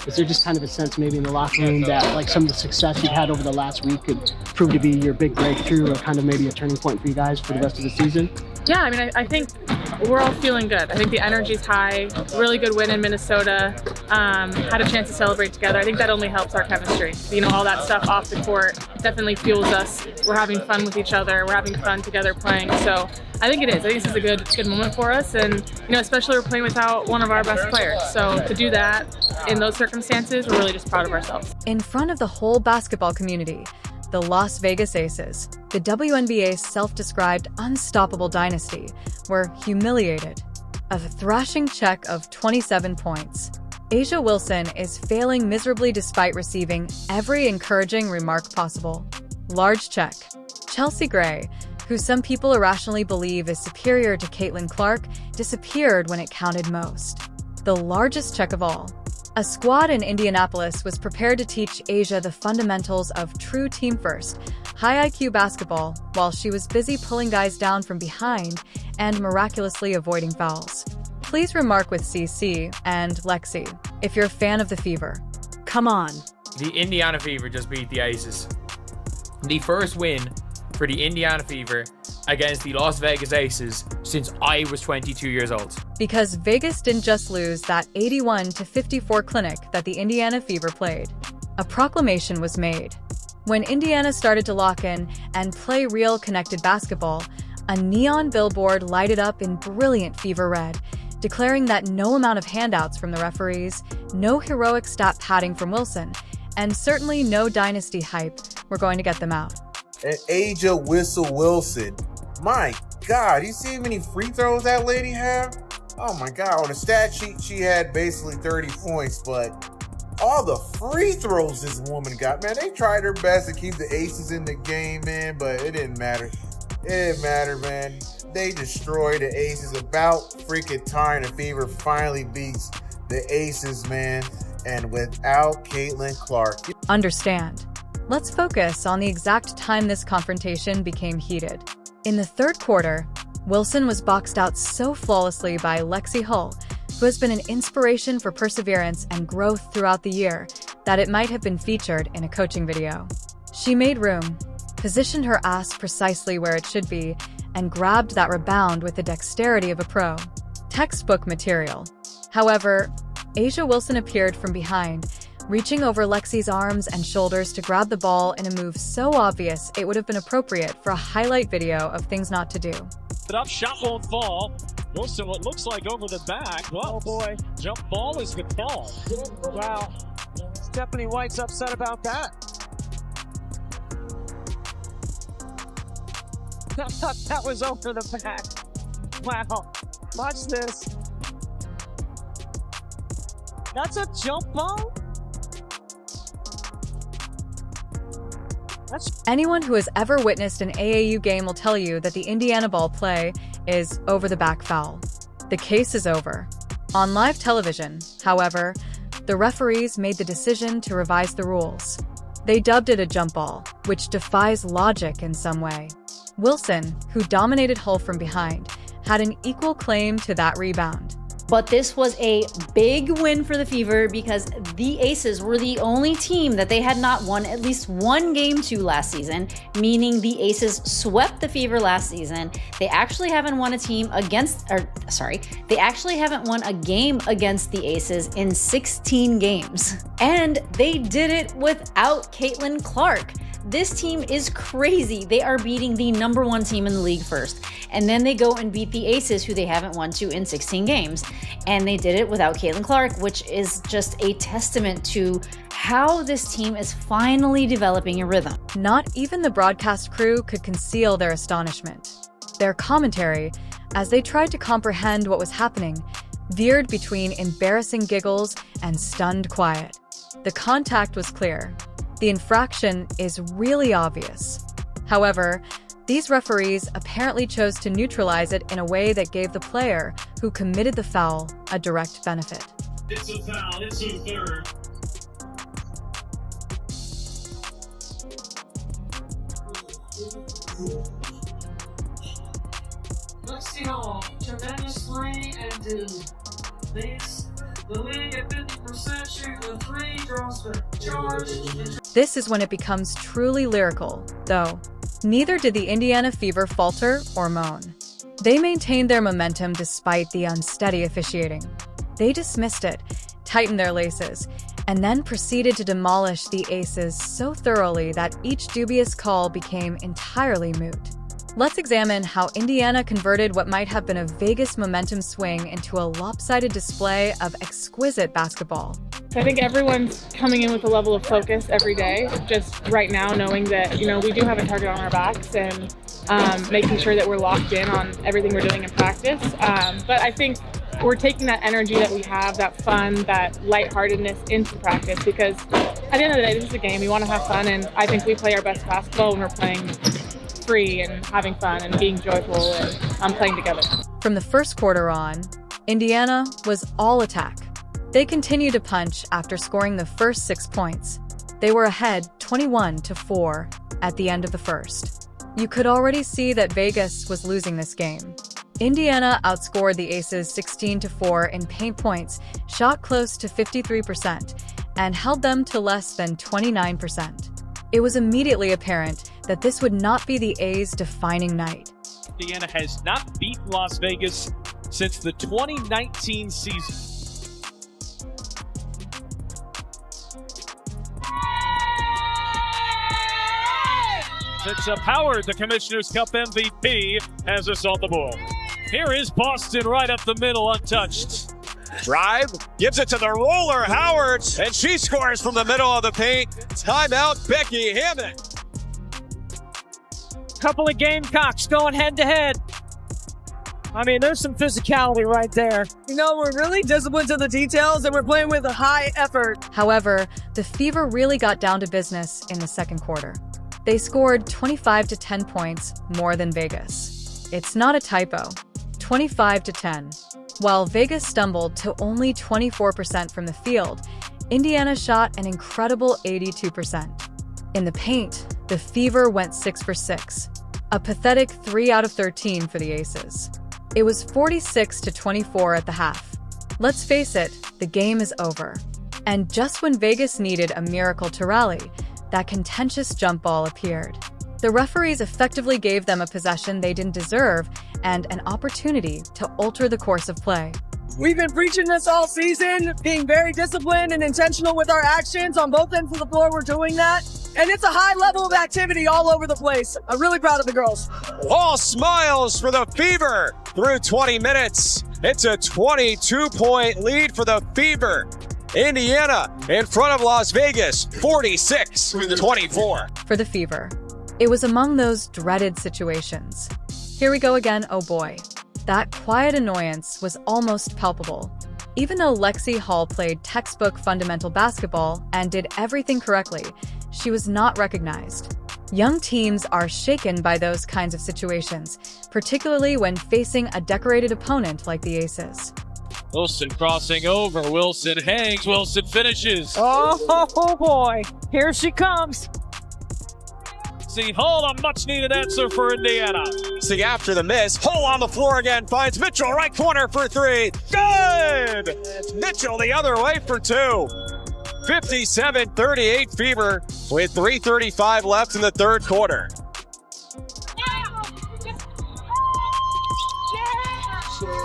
is there just kind of a sense maybe in the locker room that like some of the success you've had over the last week could prove to be your big breakthrough or kind of maybe a turning point for you guys for the rest of the season? Yeah, I mean, I think we're all feeling good. I think the energy's high. Really good win in Minnesota. Had a chance to celebrate together. I think that only helps our chemistry. You know, all that stuff off the court definitely fuels us. We're having fun with each other. We're having fun together playing. So I think it is. I think this is a good moment for us. And, you know, especially we're playing without one of our best players. So to do that in those circumstances, we're really just proud of ourselves. In front of the whole basketball community, the Las Vegas Aces, the WNBA's self-described unstoppable dynasty, were humiliated. A thrashing check of 27 points. A'ja Wilson is failing miserably despite receiving every encouraging remark possible. Large check. Chelsea Gray, who some people irrationally believe is superior to Caitlin Clark, disappeared when it counted most. The largest check of all. A squad in Indianapolis was prepared to teach A'ja the fundamentals of true team first, high IQ basketball, while she was busy pulling guys down from behind and miraculously avoiding fouls. Please remark with CC and Lexie if you're a fan of the Fever. Come on. The Indiana Fever just beat the Aces. The first win for the Indiana Fever against the Las Vegas Aces since I was 22 years old. Because Vegas didn't just lose that 81-54 clinic that the Indiana Fever played. A proclamation was made. When Indiana started to lock in and play real connected basketball, a neon billboard lighted up in brilliant Fever red, declaring that no amount of handouts from the referees, no heroic stat padding from Wilson, and certainly no dynasty hype were going to get them out. And A'ja Wilson. My God, you see how many free throws that lady have? Oh my God, on the stat sheet, she had basically 30 points, but all the free throws this woman got, man, they tried their best to keep the Aces in the game, man, but it didn't matter. It didn't matter, man. They destroyed the Aces. About freaking time the Fever finally beats the Aces, man, and without Caitlin Clark. Understand. Let's focus on the exact time this confrontation became heated. In the third quarter, Wilson was boxed out so flawlessly by Lexie, who has been an inspiration for perseverance and growth throughout the year, that it might have been featured in a coaching video. She made room, positioned her ass precisely where it should be, and grabbed that rebound with the dexterity of a pro. Textbook material. However, A'ja Wilson appeared from behind, reaching over Lexie's arms and shoulders to grab the ball in a move so obvious it would have been appropriate for a highlight video of things not to do. Up, shot won't fall. Wilson, what looks like over the back. Well, oh boy, jump ball is good ball. Wow, Stephanie White's upset about that. I thought that was over the back. Wow, watch this. That's a jump ball? Anyone who has ever witnessed an AAU game will tell you that the Indiana ball play is over-the-back foul. The case is over. On live television, however, the referees made the decision to revise the rules. They dubbed it a jump ball, which defies logic in some way. Wilson, who dominated Hull from behind, had an equal claim to that rebound. But this was a big win for the Fever because the Aces were the only team that they had not won at least one game to last season, meaning the Aces swept the Fever last season. They actually haven't won a game against the Aces in 16 games. And they did it without Caitlin Clark. This team is crazy. They are beating the #1 team in the league first. And then they go and beat the Aces, who they haven't won to in 16 games. And they did it without Caitlin Clark, which is just a testament to how this team is finally developing a rhythm. Not even the broadcast crew could conceal their astonishment. Their commentary, as they tried to comprehend what was happening, veered between embarrassing giggles and stunned quiet. The contact was clear. The infraction is really obvious. However, these referees apparently chose to neutralize it in a way that gave the player who committed the foul a direct benefit. It's a foul, it's a third. Lexie Hall, tremendous 3 and 2. Leads the league at 50% shooting the 3. This is when it becomes truly lyrical, though. Neither did the Indiana Fever falter or moan. They maintained their momentum despite the unsteady officiating. They dismissed it, tightened their laces, and then proceeded to demolish the Aces so thoroughly that each dubious call became entirely moot. Let's examine how Indiana converted what might have been a Vegas momentum swing into a lopsided display of exquisite basketball. I think everyone's coming in with a level of focus every day, just right now knowing that, we do have a target on our backs and making sure that we're locked in on everything we're doing in practice. But I think we're taking that energy that we have, that fun, that lightheartedness into practice, because at the end of the day, this is a game. We want to have fun, and I think we play our best basketball when we're playing free and having fun and being joyful and playing together. From the first quarter on, Indiana was all attack. They continued to punch after scoring the first 6 points. They were ahead 21-4 at the end of the first. You could already see that Vegas was losing this game. Indiana outscored the Aces 16-4 in paint points, shot close to 53%, and held them to less than 29%. It was immediately apparent that this would not be the A's defining night. Indiana has not beaten Las Vegas since the 2019 season. It's Howard, the Commissioner's Cup MVP, has us on the board. Here is Boston right up the middle, untouched. Drive, gives it to the roller, Howard, and she scores from the middle of the paint. Timeout, Becky Hammond. Couple of Gamecocks going head-to-head. I mean, there's some physicality right there. We're really disciplined to the details, and we're playing with a high effort. However, the Fever really got down to business in the second quarter. They scored 25-10 points more than Vegas. It's not a typo. 25-10. While Vegas stumbled to only 24% from the field, Indiana shot an incredible 82%. In the paint, the Fever went 6 for 6, a pathetic 3 out of 13 for the Aces. It was 46-24 at the half. Let's face it, the game is over. And just when Vegas needed a miracle to rally, that contentious jump ball appeared. The referees effectively gave them a possession they didn't deserve and an opportunity to alter the course of play. We've been preaching this all season, being very disciplined and intentional with our actions. On both ends of the floor, we're doing that. And it's a high level of activity all over the place. I'm really proud of the girls. All smiles for the Fever through 20 minutes. It's a 22-point lead for the Fever. Indiana in front of Las Vegas, 46-24. For the Fever, it was among those dreaded situations. Here we go again, oh boy. That quiet annoyance was almost palpable. Even though Lexie Hall played textbook fundamental basketball and did everything correctly, she was not recognized. Young teams are shaken by those kinds of situations, particularly when facing a decorated opponent like the Aces. Wilson crossing over. Wilson hangs. Wilson finishes. Oh boy. Here she comes. See, Hull, a much-needed answer for Indiana. See, after the miss, Hull on the floor again, finds Mitchell, right corner for 3. Good! It's Mitchell the other way for 2. 57-38 Fever with 3:35 left in the third quarter.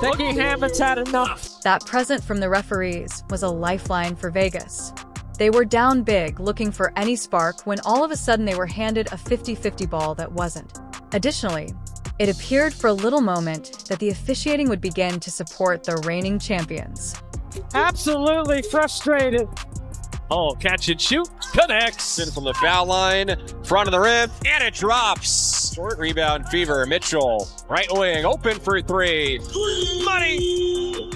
Becky Hammond's had enough. That present from the referees was a lifeline for Vegas. They were down big, looking for any spark, when all of a sudden they were handed a 50-50 ball that wasn't. Additionally, it appeared for a little moment that the officiating would begin to support the reigning champions. Absolutely frustrated. Oh, catch and shoot. Connects. In from the foul line, front of the rim, and it drops. Short rebound, Fever. Mitchell, right wing, open for 3. Money!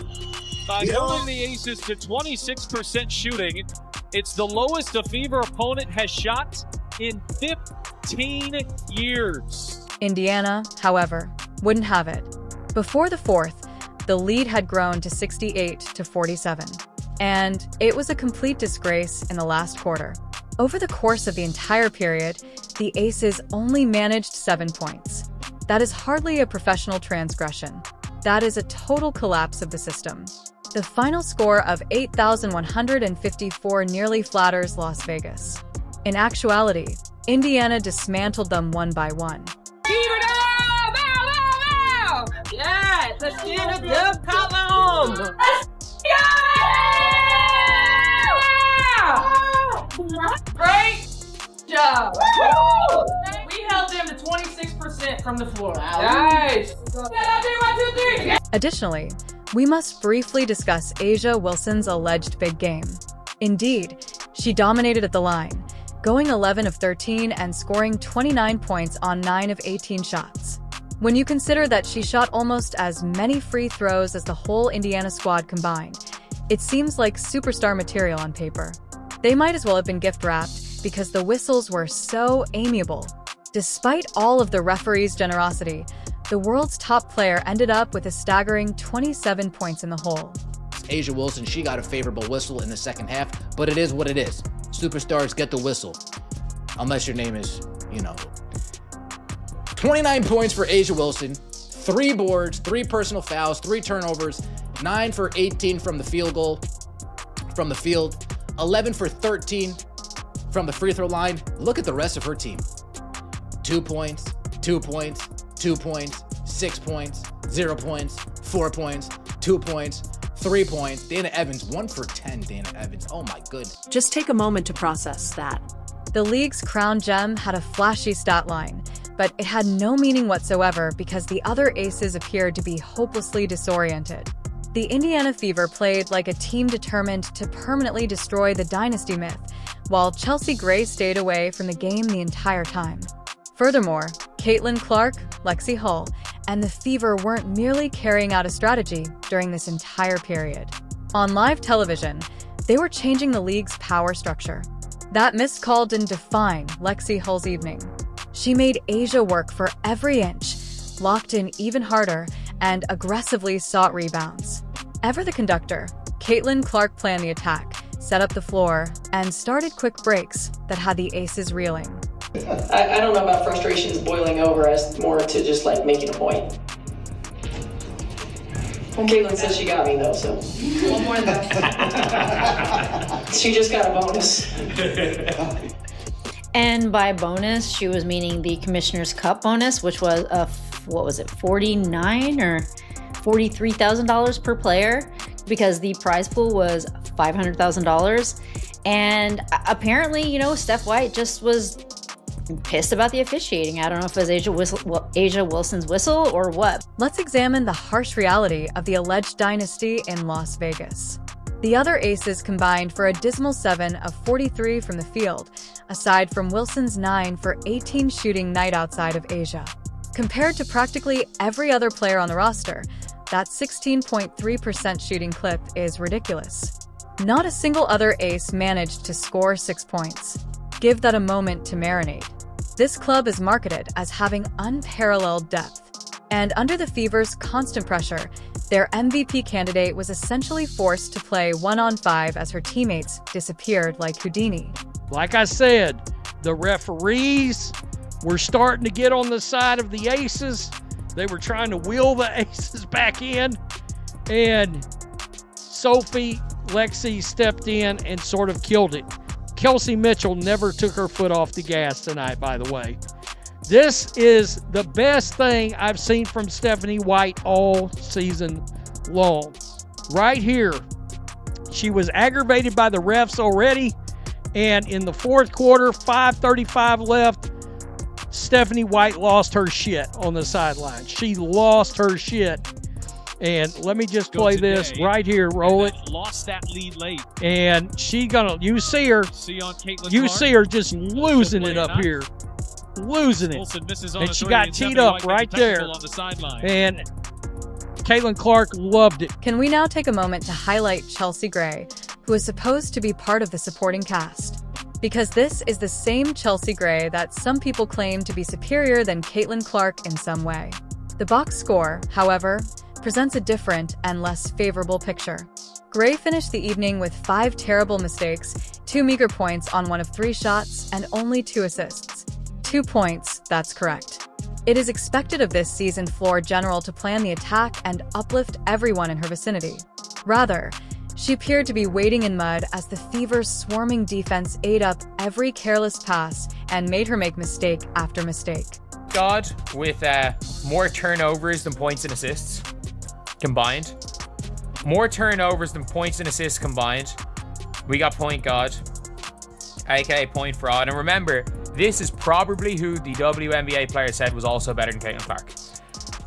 By holding the Aces to 26% shooting, it's the lowest a Fever opponent has shot in 15 years. Indiana, however, wouldn't have it. Before the fourth, the lead had grown to 68-47. And it was a complete disgrace in the last quarter. Over the course of the entire period, the Aces only managed 7 points. That is hardly a professional transgression. That is a total collapse of the system. The final score of 8,154 nearly flatters Las Vegas. In actuality, Indiana dismantled them one by one. Yes, let's get a dub column. Great job. We held them to 26% from the floor. Nice. Additionally, we must briefly discuss A'ja Wilson's alleged big game. Indeed, she dominated at the line, going 11 of 13 and scoring 29 points on 9 of 18 shots. When you consider that she shot almost as many free throws as the whole Indiana squad combined, it seems like superstar material on paper. They might as well have been gift-wrapped because the whistles were so amiable. Despite all of the referees' generosity, the world's top player ended up with a staggering 27 points in the hole. A'ja Wilson, she got a favorable whistle in the second half, but it is what it is. Superstars get the whistle. Unless your name is, 29 points for A'ja Wilson, 3 boards, 3 personal fouls, 3 turnovers, 9 for 18 from the field, 11 for 13 from the free throw line. Look at the rest of her team. 2 points, 2 points, 2 points, 6 points, 0 points, 4 points, 2 points, 3 points. Dana Evans, 1 for 10, Dana Evans. Oh my goodness. Just take a moment to process that. The league's crown gem had a flashy stat line, but it had no meaning whatsoever because the other aces appeared to be hopelessly disoriented. The Indiana Fever played like a team determined to permanently destroy the Dynasty myth, while Chelsea Gray stayed away from the game the entire time. Furthermore, Caitlin Clark, Lexie Hull, and the Fever weren't merely carrying out a strategy during this entire period. On live television, they were changing the league's power structure. That missed call didn't define Lexie Hull's evening. She made A'ja work for every inch, locked in even harder, and aggressively sought rebounds. Ever the conductor, Caitlin Clark planned the attack, set up the floor, and started quick breaks that had the aces reeling. I don't know about frustrations boiling over as more to just like making a point. Well, Caitlin said she got me though, so. One more though. She just got a bonus. And by bonus, she was meaning the Commissioner's Cup bonus, which was $49 or $43,000 per player, because the prize pool was $500,000. And apparently, Steph White just was pissed about the officiating. I don't know if it was A'ja Wilson's whistle or what. Let's examine the harsh reality of the alleged dynasty in Las Vegas. The other aces combined for a dismal 7 of 43 from the field, aside from Wilson's 9 for 18 shooting night outside of A'ja. Compared to practically every other player on the roster, that 16.3% shooting clip is ridiculous. Not a single other ace managed to score 6 points. Give that a moment to marinate. This club is marketed as having unparalleled depth. And under the Fever's constant pressure, their MVP candidate was essentially forced to play 1-on-5 as her teammates disappeared like Houdini. Like I said, the referees were starting to get on the side of the aces. They were trying to wheel the aces back in. And Lexie stepped in and sort of killed it. Kelsey Mitchell never took her foot off the gas tonight, by the way. This is the best thing I've seen from Stephanie White all season long. Right here, she was aggravated by the refs already, and in the fourth quarter, 5:35 left, Stephanie White lost her shit on the sideline. She lost her shit. And let me just play this right here. Roll it. Lost that lead late. And you see her. You see her just losing it up here. Losing it. And she got teed up right there. And Caitlin Clark loved it. Can we now take a moment to highlight Chelsea Gray, who is supposed to be part of the supporting cast? Because this is the same Chelsea Gray that some people claim to be superior than Caitlin Clark in some way. The box score, however, presents a different and less favorable picture. Gray finished the evening with 5 terrible mistakes, 2 meager points on 1 of 3 shots, and only 2 assists. 2 points, that's correct. It is expected of this seasoned floor general to plan the attack and uplift everyone in her vicinity. Rather, she appeared to be wading in mud as the Fever's swarming defense ate up every careless pass and made her make mistake after mistake. God with more turnovers than points and assists combined. More turnovers than points and assists combined. We got point God, aka point fraud. And remember, this is probably who the WNBA player said was also better than Caitlin Clark.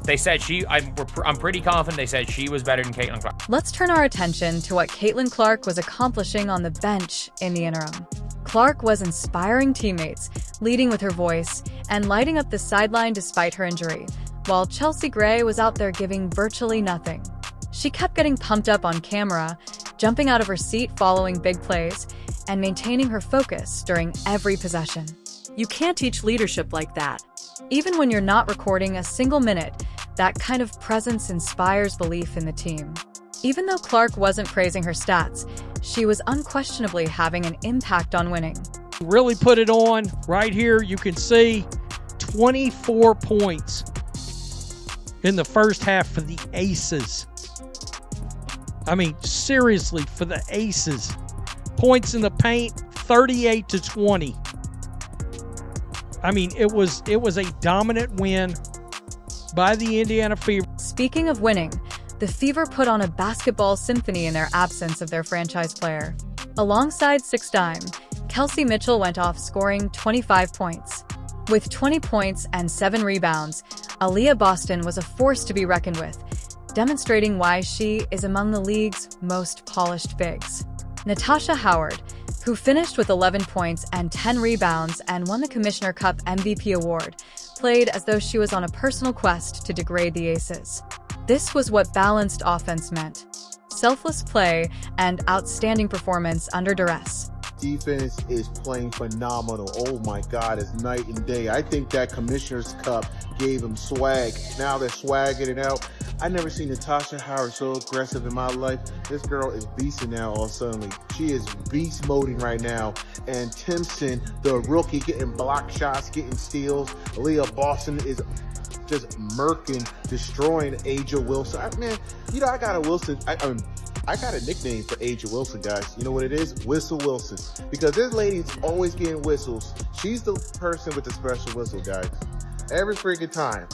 They said I'm pretty confident they said she was better than Caitlin Clark. Let's turn our attention to what Caitlin Clark was accomplishing on the bench in the interim. Clark was inspiring teammates, leading with her voice, and lighting up the sideline despite her injury, while Chelsea Gray was out there giving virtually nothing. She kept getting pumped up on camera, jumping out of her seat following big plays, and maintaining her focus during every possession. You can't teach leadership like that. Even when you're not recording a single minute, that kind of presence inspires belief in the team. Even though Clark wasn't praising her stats, she was unquestionably having an impact on winning. Really put it on. Right here, you can see 24 points in the first half for the Aces. I mean, seriously, for the Aces. Points in the paint, 38-20. I mean, it was a dominant win by the Indiana Fever. Speaking of winning, the Fever put on a basketball symphony in their absence of their franchise player. Alongside 6-dime, Kelsey Mitchell went off scoring 25 points. With 20 points and 7 rebounds, Aaliyah Boston was a force to be reckoned with, demonstrating why she is among the league's most polished bigs. Natasha Howard, who finished with 11 points and 10 rebounds and won the Commissioner Cup MVP award, played as though she was on a personal quest to degrade the Aces. This was what balanced offense meant: selfless play and outstanding performance under duress. Defense is playing phenomenal. Oh my God, it's night and day. I think that Commissioner's Cup gave them swag. Now they're swagging it out. I never seen Natasha Howard so aggressive in my life. This girl is beasting now all suddenly. She is beast moding right now. And Timpson, the rookie, getting block shots, getting steals. Aaliyah Boston is just murking, destroying Aja Wilson. I got a Wilson. I got a nickname for Aja Wilson, guys. You know what it is? Whistle Wilson. Because this lady's always getting whistles. She's the person with the special whistle, guys. Every freaking time.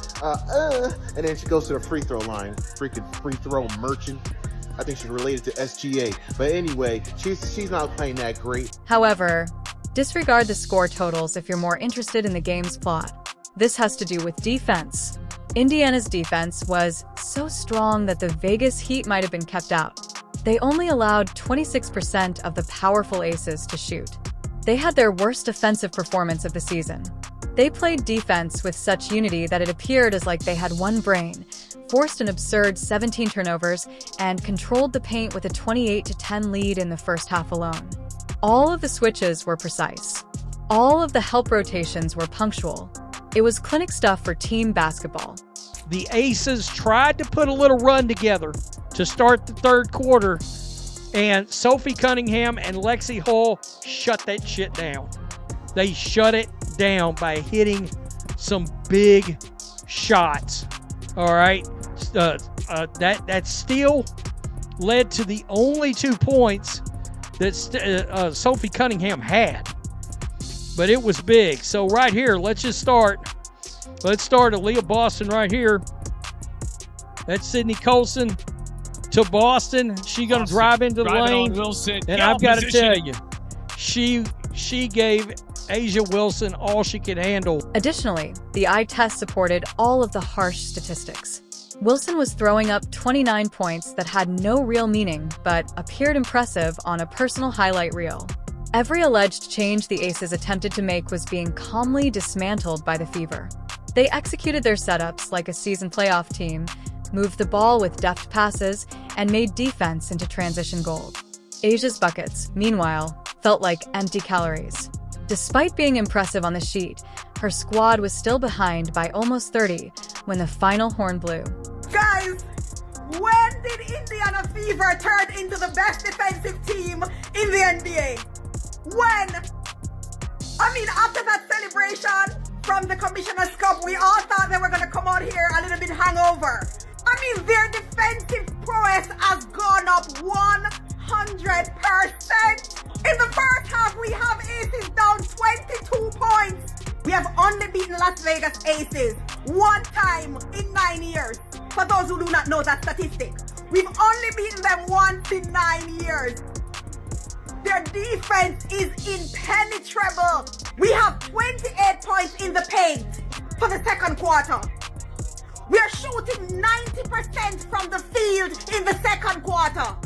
And then she goes to the free throw line. Freaking free throw merchant. I think she's related to SGA. But anyway, she's not playing that great. However, disregard the score totals if you're more interested in the game's plot. This has to do with defense. Indiana's defense was so strong that the Vegas Heat might have been kept out. They only allowed 26% of the powerful Aces to shoot. They had their worst offensive performance of the season. They played defense with such unity that it appeared as like they had one brain, forced an absurd 17 turnovers, and controlled the paint with a 28-10 lead in the first half alone. All of the switches were precise. All of the help rotations were punctual. It was clinic stuff for team basketball. The Aces tried to put a little run together to start the third quarter, and Sophie Cunningham and Lexie Hull shut that shit down. They shut it down by hitting some big shots. All right, that steal led to the only 2 points that Sophie Cunningham had, but it was big. So right here, let's start Aaliyah Boston right here. That's Sydney Colson to Boston. She gonna drive into the lane, Wilson. and I've got to tell you, she gave Aja Wilson all she could handle. Additionally, the eye test supported all of the harsh statistics. Wilson was throwing up 29 points that had no real meaning, but appeared impressive on a personal highlight reel. Every alleged change the Aces attempted to make was being calmly dismantled by the Fever. They executed their setups like a season playoff team, moved the ball with deft passes, and made defense into transition gold. Aja's buckets, meanwhile, felt like empty calories. Despite being impressive on the sheet, her squad was still behind by almost 30 when the final horn blew. Guys, when did Indiana Fever turn into the best defensive team in the NBA? When? I mean, after that celebration from the Commissioner's Cup, we all thought they were going to come out here a little bit hangover. And mean, their defensive prowess has gone up 100%. In the first half, we have Aces down 22 points. We have only beaten Las Vegas Aces one time in 9 years. For those who do not know that statistic, we've only beaten them once in 9 years. Their defense is impenetrable. We have 28 points in the paint for the second quarter. We are shooting 90% from the field in the second quarter.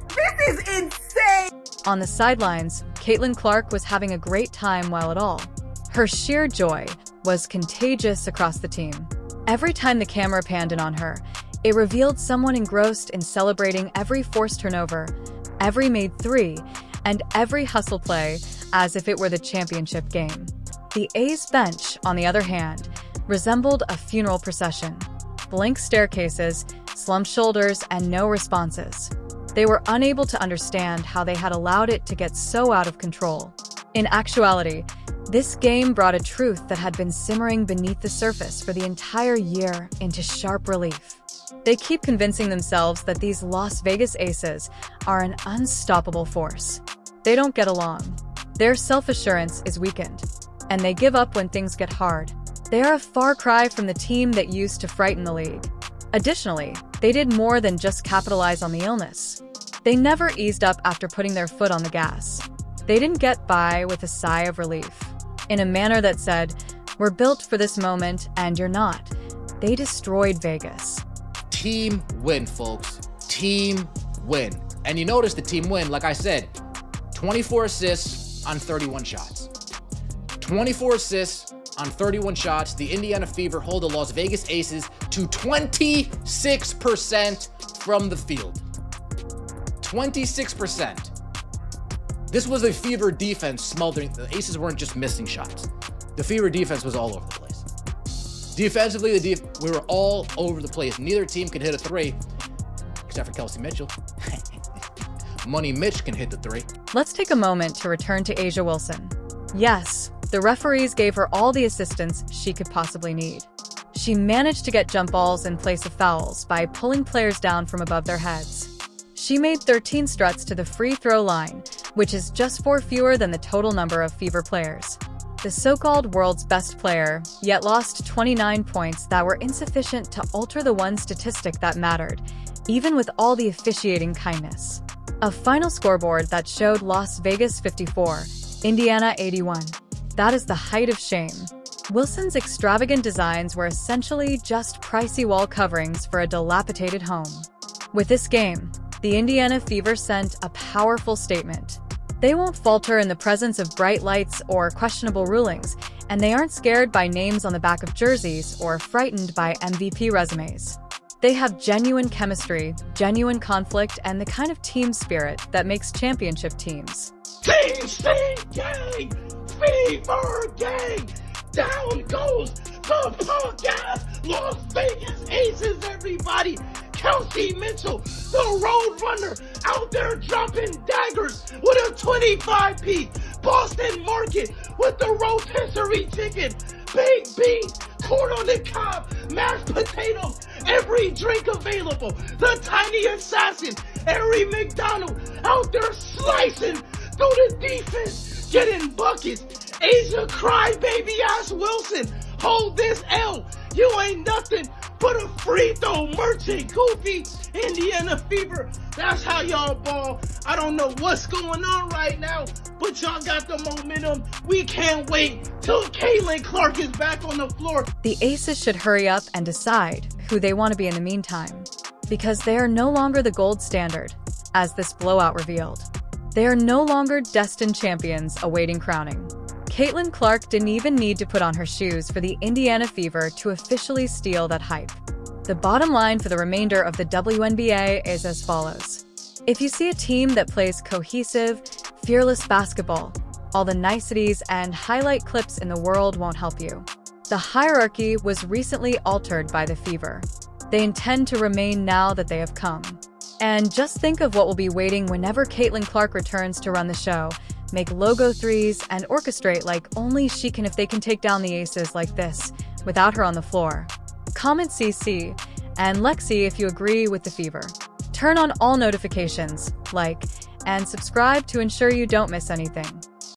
This is insane. On the sidelines, Caitlin Clark was having a great time while it all. Her sheer joy was contagious across the team. Every time the camera panned in on her, it revealed someone engrossed in celebrating every forced turnover, every made three, and every hustle play as if it were the championship game. The A's bench, on the other hand, resembled a funeral procession. Blank staircases, slumped shoulders, and no responses. They were unable to understand how they had allowed it to get so out of control. In actuality, this game brought a truth that had been simmering beneath the surface for the entire year into sharp relief. They keep convincing themselves that these Las Vegas Aces are an unstoppable force. They don't get along. Their self-assurance is weakened, and they give up when things get hard. They are a far cry from the team that used to frighten the league. Additionally, they did more than just capitalize on the illness. They never eased up after putting their foot on the gas. They didn't get by with a sigh of relief. In a manner that said, "We're built for this moment, and you're not." They destroyed Vegas. Team win, folks. Team win. And you notice the team win, like I said, 24 assists on 31 shots. 24 assists on 31 shots. The Indiana Fever hold the Las Vegas Aces to 26% from the field. 26%. This was a Fever defense smothering. The Aces weren't just missing shots. The Fever defense was all over the place. Defensively, we were all over the place. Neither team could hit a three, except for Kelsey Mitchell. Money Mitch can hit the three. Let's take a moment to return to A'ja Wilson. Yes, the referees gave her all the assistance she could possibly need. She managed to get jump balls in place of fouls by pulling players down from above their heads. She made 13 struts to the free throw line, which is just 4 fewer than the total number of Fever players. The so-called world's best player, yet lost 29 points that were insufficient to alter the one statistic that mattered, even with all the officiating kindness. A final scoreboard that showed Las Vegas 54, Indiana 81. That is the height of shame. Wilson's extravagant designs were essentially just pricey wall coverings for a dilapidated home. With this game, the Indiana Fever sent a powerful statement. They won't falter in the presence of bright lights or questionable rulings, and they aren't scared by names on the back of jerseys or frightened by MVP resumes. They have genuine chemistry, genuine conflict, and the kind of team spirit that makes championship teams. Team gang! Fever gang! Down goes the punk-ass Las Vegas Aces, everybody! Kelsey Mitchell, the road runner, out there dropping daggers with a 25-piece. Boston Market with the rotisserie chicken. Baked beans, corn on the cob, mashed potatoes, every drink available. The tiny assassin, Harry McDonald, out there slicing through the defense, getting buckets. A'ja crybaby ass Wilson, hold this L. You ain't nothing but a free throw merchant, goofy. Indiana Fever, that's how y'all ball. I don't know what's going on right now, but y'all got the momentum. We can't wait till Caitlin Clark is back on the floor. The Aces should hurry up and decide who they want to be in the meantime, because they are no longer the gold standard, as this blowout revealed. They are no longer destined champions awaiting crowning. Caitlin Clark didn't even need to put on her shoes for the Indiana Fever to officially steal that hype. The bottom line for the remainder of the WNBA is as follows. If you see a team that plays cohesive, fearless basketball, all the niceties and highlight clips in the world won't help you. The hierarchy was recently altered by the Fever. They intend to remain now that they have come. And just think of what will be waiting whenever Caitlin Clark returns to run the show, make logo threes, and orchestrate like only she can if they can take down the Aces like this, without her on the floor. Comment CC and Lexie if you agree with the Fever. Turn on all notifications, like, and subscribe to ensure you don't miss anything.